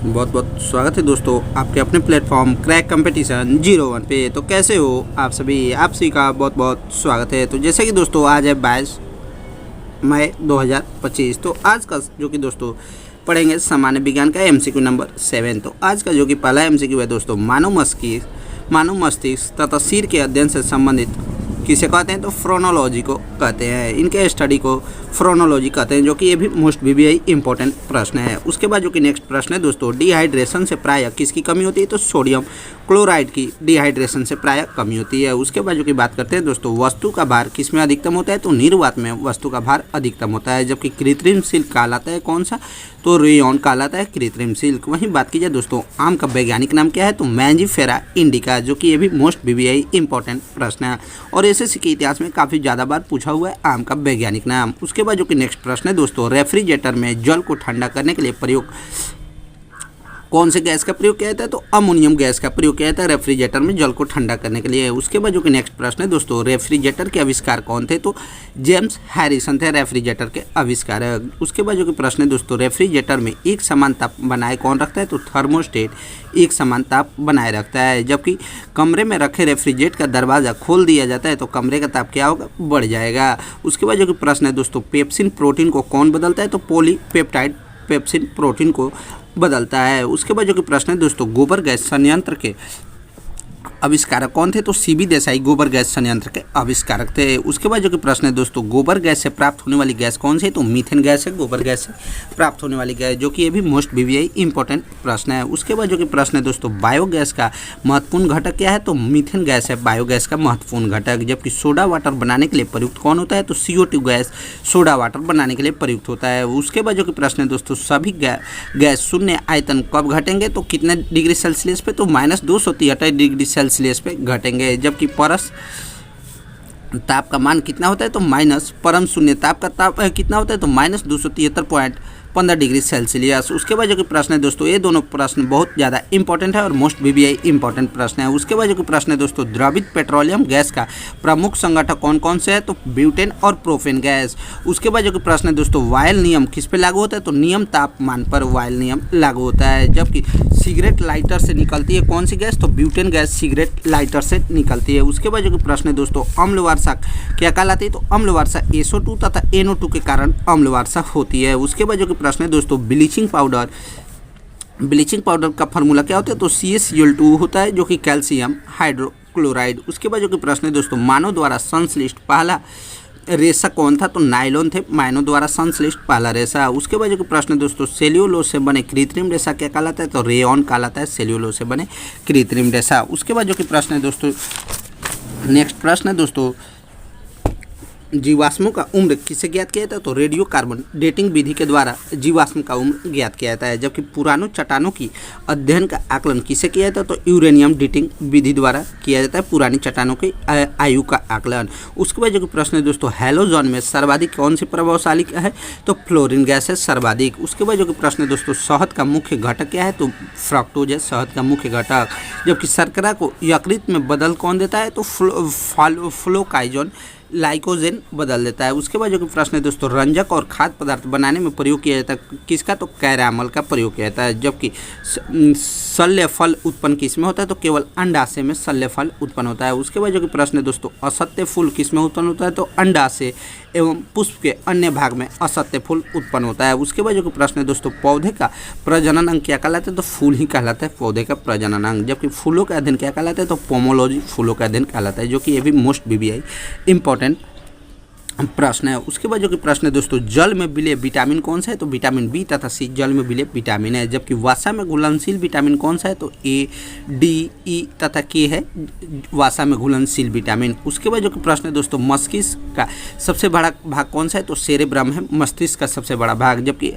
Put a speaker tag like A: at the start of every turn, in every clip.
A: बहुत बहुत स्वागत है दोस्तों आपके अपने प्लेटफॉर्म क्रैक कंपटीशन 01 पे। तो कैसे हो आप सभी का बहुत बहुत स्वागत है। तो जैसे कि दोस्तों आज है 22 मई 2025। तो आज का जो कि दोस्तों पढ़ेंगे सामान्य विज्ञान का एमसीक्यू नंबर 7। तो आज का जो कि पहला एमसीक्यू है दोस्तों, मानव मस्तिष्क तथा सिर के अध्ययन से संबंधित किसे कहते हैं तो फ्रोनोलॉजी को कहते हैं। इनके स्टडी को फ्रोनोलॉजी कहते हैं, जो कि ये भी मोस्ट वीवीआई इंपॉर्टेंट प्रश्न है। उसके बाद जो कि नेक्स्ट प्रश्न है दोस्तों, डिहाइड्रेशन से प्रायः किसकी कमी होती है तो सोडियम क्लोराइड की डिहाइड्रेशन से प्रायः कमी होती है। उसके बाद जो कि बात करते हैं दोस्तों, वस्तु का भार किस में अधिकतम होता है तो निर्वात में वस्तु का भार अधिकतम होता है, जबकि कृत्रिम सिल्क कहलाता है कौन सा तो रेयॉन कहलाता है कृत्रिम सिल्क। वहीं बात की जाए दोस्तों, आम का वैज्ञानिक नाम क्या है तो मैंजीफेरा इंडिका, जो कि ये भी मोस्ट वीवीआई इंपॉर्टेंट प्रश्न है और एसएससी के इतिहास में काफ़ी ज़्यादा बार पूछा हुआ है आम का वैज्ञानिक नाम। उसके बाद जो कि नेक्स्ट प्रश्न है दोस्तों, रेफ्रिजरेटर में जल को ठंडा करने के लिए प्रयोग कौन से गैस का प्रयोग किया जाता है तो अमोनियम गैस का प्रयोग किया जाता है रेफ्रिजरेटर में जल को ठंडा करने के लिए। उसके बाद जो कि नेक्स्ट प्रश्न है दोस्तों, रेफ्रिजरेटर के आविष्कार कौन थे तो जेम्स हैरिसन थे रेफ्रिजरेटर के आविष्कारक। उसके बाद जो कि प्रश्न है दोस्तों, रेफ्रिजरेटर में एक समान ताप बनाए कौन रखता है तो थर्मोस्टेट एक समान ताप बनाए रखता है, जबकि कमरे में रखे रेफ्रिजरेटर का दरवाज़ा खोल दिया जाता है तो कमरे का ताप क्या होगा बढ़ जाएगा। उसके बाद जो कि प्रश्न है दोस्तों, पेप्सिन प्रोटीन को कौन बदलता है तो पॉलीपेप्टाइड पेप्सिन प्रोटीन को बदलता है। उसके बाद जो कि प्रश्न है दोस्तों, गोबर गैस संयंत्र के आविष्कारक कौन थे तो सीबी देसाई गोबर गैस संयंत्र के आविष्कारक थे। उसके बाद जो कि प्रश्न है दोस्तों, गोबर गैस से प्राप्त होने वाली गैस कौन सी है तो मीथेन गैस है गोबर गैस से प्राप्त होने वाली गैस, जो कि ये भी मोस्ट वीवीआई इंपॉर्टेंट प्रश्न है। उसके बाद जो कि प्रश्न है दोस्तों, बायोगैस का महत्वपूर्ण घटक क्या है तो मीथेन गैस है बायोगैस का महत्वपूर्ण घटक, जबकि सोडा वाटर बनाने के लिए प्रयुक्त कौन होता है तो CO2 गैस सोडा वाटर बनाने के लिए प्रयुक्त होता है। उसके बाद जो कि प्रश्न है दोस्तों, सभी गैस शून्य आयतन कब घटेंगे तो कितने डिग्री सेल्सियस पे तो -273 डिग्री सेल्सियस पे घटेंगे, जबकि परस ताप का मान कितना होता है तो परम शून्य ताप का ताप कितना होता है तो -273.15 डिग्री सेल्सियस। उसके बाद जो कि प्रश्न है दोस्तों, ये दोनों प्रश्न बहुत ज़्यादा इंपॉर्टेंट है और मोस्ट वीवीआई इंपॉर्टेंट प्रश्न है। उसके बाद जो कि प्रश्न है दोस्तों, द्रवित पेट्रोलियम गैस का प्रमुख संगठक कौन कौन से है तो ब्यूटेन और प्रोपेन गैस। उसके बाद जो कि प्रश्न है दोस्तों, वायल नियम किस पे लागू होता है तो नियम तापमान पर वायल नियम लागू होता है, जबकि सिगरेट लाइटर से निकलती है कौन सी गैस तो ब्यूटेन गैस सिगरेट लाइटर से निकलती है। उसके बाद जो कि प्रश्न है दोस्तों, अम्ल वर्षा क्या कहलाती है तो अम्ल वर्षा SO2 तथा NO2 के कारण अम्ल वर्षा होती है। उसके बाद जो कि प्रश्न है दोस्तों, ब्लीचिंग पाउडर का फार्मूला क्या होता है तो CaCl2 होता है, जो कि कैल्शियम हाइड्रोक्लोराइड। उसके बाद जो कि प्रश्न है दोस्तों, मानव द्वारा संश्लिष्ट पहला रेशा कौन था तो नायलॉन थे मानव द्वारा संश्लिष्ट पहला रेशा। उसके बाद जो कि प्रश्न है दोस्तों, सेल्यूलोज से बने कृत्रिम रेशा क्या कहलाता है तो रेयॉन कहलाता है सेल्यूलोज से बने कृत्रिम रेशा। उसके बाद जो कि प्रश्न है दोस्तों, नेक्स्ट प्रश्न है दोस्तों, जीवाश्मों का उम्र किससे ज्ञात किया जाता है तो रेडियो कार्बन डेटिंग विधि के द्वारा जीवाश्म का उम्र ज्ञात किया जाता है, जबकि पुरानों चट्टानों की अध्ययन का आकलन किससे किया जाता है तो यूरेनियम डेटिंग विधि द्वारा किया जाता है पुरानी चट्टानों की आयु का आकलन। उसके बाद जो कि प्रश्न है दोस्तों, हैलोजन में सर्वाधिक कौन सी प्रभावशाली है तो फ्लोरीन गैस है सर्वाधिक। उसके बाद जो कि प्रश्न है दोस्तों, शहद का मुख्य घटक क्या है तो फ्रक्टोज है शहद का मुख्य घटक, जबकि शर्करा को यकृत में बदल कौन देता है तो फ्लोकाइजोन लाइकोजेन बदल देता है। उसके बाद जो कि प्रश्न है दोस्तों, रंजक और खाद्य पदार्थ बनाने में प्रयोग किया जाता है किसका तो कैरामल का प्रयोग किया जाता है, जबकि शल्य फल उत्पन्न किस में होता है तो केवल अंडाशय में शल्य फल उत्पन्न होता है। उसके बाद जो कि प्रश्न है दोस्तों, असत्य फूल किस में उत्पन्न होता है तो अंडाशय एवं पुष्प के अन्य भाग में असत्य फूल उत्पन्न होता है। उसके बाद जो कि प्रश्न है दोस्तों, पौधे का प्रजनन अंग क्या कहलाता है तो फूल ही कहलाता है पौधे का प्रजनन अंग, जबकि फूलों का अध्ययन क्या कहलाता है तो पोमोलॉजी फूलों का अध्ययन कहलाता है, जो कि ये भी मोस्ट वीवीआई इंपॉर्टेंट प्रश्न है। उसके बाद जो कि प्रश्न है दोस्तों, जल में विलेय विटामिन कौन सा है तो विटामिन B तथा C जल में विलेय विटामिन है, जबकि वसा में घुलनशील विटामिन कौन सा है तो A, D, E तथा K है वसा में घुलनशील विटामिन। उसके बाद जो कि प्रश्न है दोस्तों, मस्तिष्क का सबसे बड़ा भाग कौन सा है तो सेरेब्रम है मस्तिष्क का सबसे बड़ा भाग, जबकि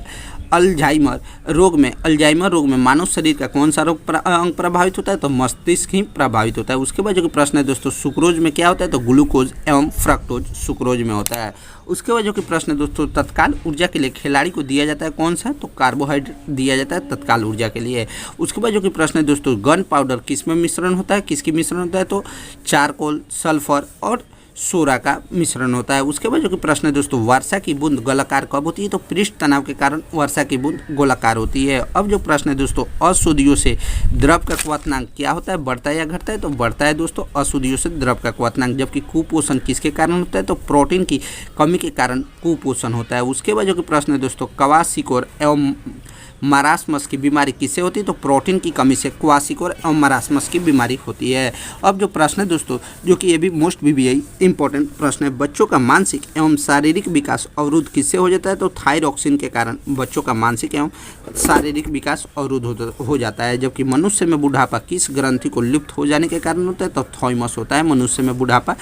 A: अल्जाइमर रोग में मानव शरीर का कौन सा अंग प्रभावित होता है तो मस्तिष्क ही प्रभावित होता है। उसके बाद जो कि प्रश्न है दोस्तों, सुक्रोज में क्या होता है तो ग्लूकोज एवं फ्रक्टोज सुक्रोज में होता है। उसके बाद जो कि प्रश्न है दोस्तों, तत्काल ऊर्जा के लिए खिलाड़ी को दिया जाता है कौन सा तो कार्बोहाइड्रेट दिया जाता है तत्काल ऊर्जा के लिए। उसके बाद जो कि प्रश्न है दोस्तों, गन पाउडर किस में मिश्रण होता है किसकी मिश्रण होता है तो चारकोल, सल्फर और सोरा का मिश्रण होता है। उसके बाद जो कि प्रश्न है दोस्तों, वर्षा की बूंद गोलाकार कब होती है? तो पृष्ठ तनाव के कारण वर्षा की बूंद गोलाकार होती है। अब जो प्रश्न है दोस्तों, अशुद्धियों से द्रव का क्वथनांक क्या होता है, बढ़ता है या घटता है? तो बढ़ता है दोस्तों अशुद्धियों से द्रव का क्वथनांक। जबकि कुपोषण किसके कारण होता है? तो प्रोटीन की कमी के कारण कुपोषण होता है। उसके बाद जो कि प्रश्न है दोस्तों, क्वाशिकोर एवं मरासमस की बीमारी किससे होती है? तो प्रोटीन की कमी से क्वाशिकोर एवं मरासमस की बीमारी होती है। अब जो प्रश्न है दोस्तों, जो कि ये भी मोस्ट बीबीआई इंपॉर्टेंट प्रश्न है, बच्चों का मानसिक एवं शारीरिक विकास अवरुद्ध किससे हो जाता है? तो थायरॉक्सिन के कारण बच्चों का मानसिक एवं शारीरिक विकास अवरुद्ध हो जाता है। जबकि मनुष्य में बुढ़ापा किस ग्रंथि को लुप्त हो जाने के कारण होता है? तो थाइमस होता है मनुष्य में बुढ़ापा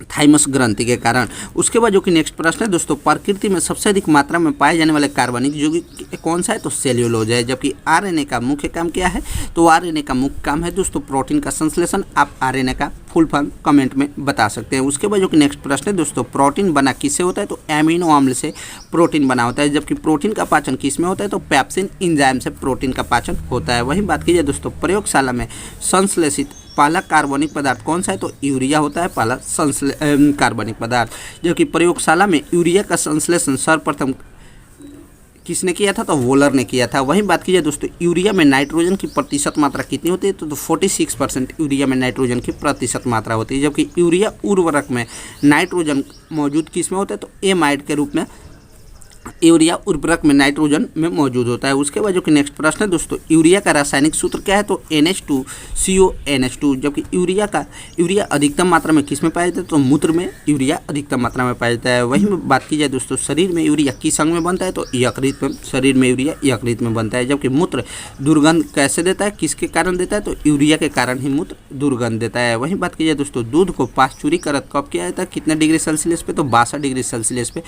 A: थाइमस ग्रंथि के कारण। उसके बाद जो कि नेक्स्ट प्रश्न है दोस्तों, प्रकृति में सबसे अधिक मात्रा में पाए जाने वाले कार्बनिक यौगिक कौन सा है? तो सेल्यूलोज है। जबकि आरएनए का मुख्य काम क्या है? तो आरएनए का मुख्य काम है दोस्तों प्रोटीन का संश्लेषण। आप आरएनए का फुल फॉर्म कमेंट में बता सकते हैं। उसके बाद जो कि नेक्स्ट प्रश्न है दोस्तों, प्रोटीन बना किससे होता है? तो एमिनो अम्ल से प्रोटीन बना होता है। जबकि प्रोटीन का पाचन किस में होता है? तो पेप्सिन एंजाइम से प्रोटीन का पाचन होता है। वहीं बात कीजिए दोस्तों, प्रयोगशाला में संश्लेषित पहला कार्बनिक पदार्थ कौन सा है? तो यूरिया होता है पहला कार्बनिक पदार्थ। जबकि प्रयोगशाला में यूरिया का संश्लेषण सर्वप्रथम किसने किया था? तो वोलर ने किया था। वहीं बात कीजिए दोस्तों, यूरिया में नाइट्रोजन की प्रतिशत मात्रा कितनी होती है? तो 46% यूरिया में नाइट्रोजन की प्रतिशत मात्रा होती है। जबकि यूरिया उर्वरक में नाइट्रोजन मौजूद किस में होता है? तो एमाइड के रूप में यूरिया उर्वरक में नाइट्रोजन में मौजूद होता है। उसके बाद जो कि नेक्स्ट प्रश्न है दोस्तों, यूरिया का रासायनिक सूत्र क्या है? तो NH2CONH2। जबकि यूरिया अधिकतम मात्रा में किस में पाया जाता है? तो मूत्र में यूरिया अधिकतम मात्रा में पाया जाता है। वहीं बात की जाए दोस्तों, शरीर में यूरिया किस अंग में बनता है? तो यकृत में। शरीर में यूरिया यकृत में बनता है। जबकि मूत्र दुर्गंध कैसे देता है, किसके कारण देता है? तो यूरिया के कारण ही मूत्र दुर्गंध देता है। वहीं बात की जाए दोस्तों, दूध को पाश्चुरीकृत कब किया जाता है? कितने डिग्री सेल्सियस पे? तो 62 डिग्री सेल्सियस पे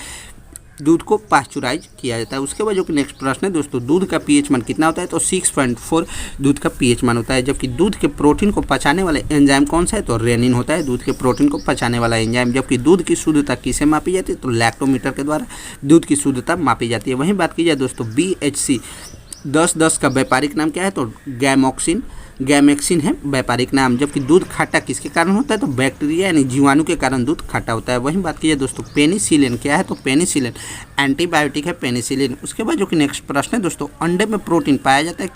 A: दूध को पाश्चुराइज किया जाता है। उसके बाद जो कि नेक्स्ट प्रश्न है दोस्तों, दूध का पीएच मान कितना होता है? तो 6.4 दूध का पीएच मान होता है। जबकि दूध के प्रोटीन को पचाने वाले एंजाइम कौन सा है? तो रेनिन होता है दूध के प्रोटीन को पचाने वाला एंजाइम। जबकि दूध की शुद्धता किसे मापी जाती है? तो लैक्टोमीटर के द्वारा दूध की शुद्धता मापी जाती है। वहीं बात की जाए दोस्तों, BHC 10-10 का व्यापारिक नाम क्या है? तो गैमेक्सिन है व्यापारिक नाम। जबकि दूध खट्टा किसके कारण होता है? तो बैक्टीरिया यानी जीवाणु के कारण दूध खट्टा होता है। वहीं बात कीजिए दोस्तों, पेनिसिलिन क्या है? तो पेनिसिलिन एंटीबायोटिक है पेनिसिलिन। उसके बाद जो कि नेक्स्ट प्रश्न है दोस्तों, अंडे में प्रोटीन पाया जाता है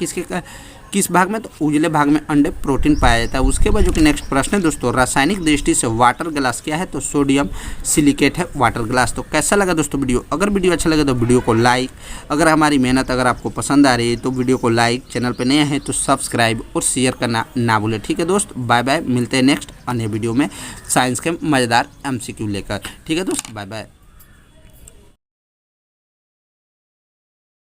A: किस भाग में? तो उजले भाग में अंडे प्रोटीन पाया जाता है। उसके बाद जो कि नेक्स्ट प्रश्न है दोस्तों, रासायनिक दृष्टि से वाटर ग्लास क्या है? तो सोडियम सिलिकेट है वाटर ग्लास। तो कैसा लगा दोस्तों वीडियो? अगर वीडियो अच्छा लगे तो वीडियो को लाइक, अगर हमारी मेहनत अगर आपको पसंद आ रही है तो वीडियो को लाइक, चैनल पर नए हैं तो सब्सक्राइब और शेयर करना ना भूलें। ठीक है दोस्त, बाय बाय। मिलते हैं नेक्स्ट अन्य वीडियो में साइंस के मज़ेदार MCQ लेकर। ठीक है दोस्त, बाय बाय।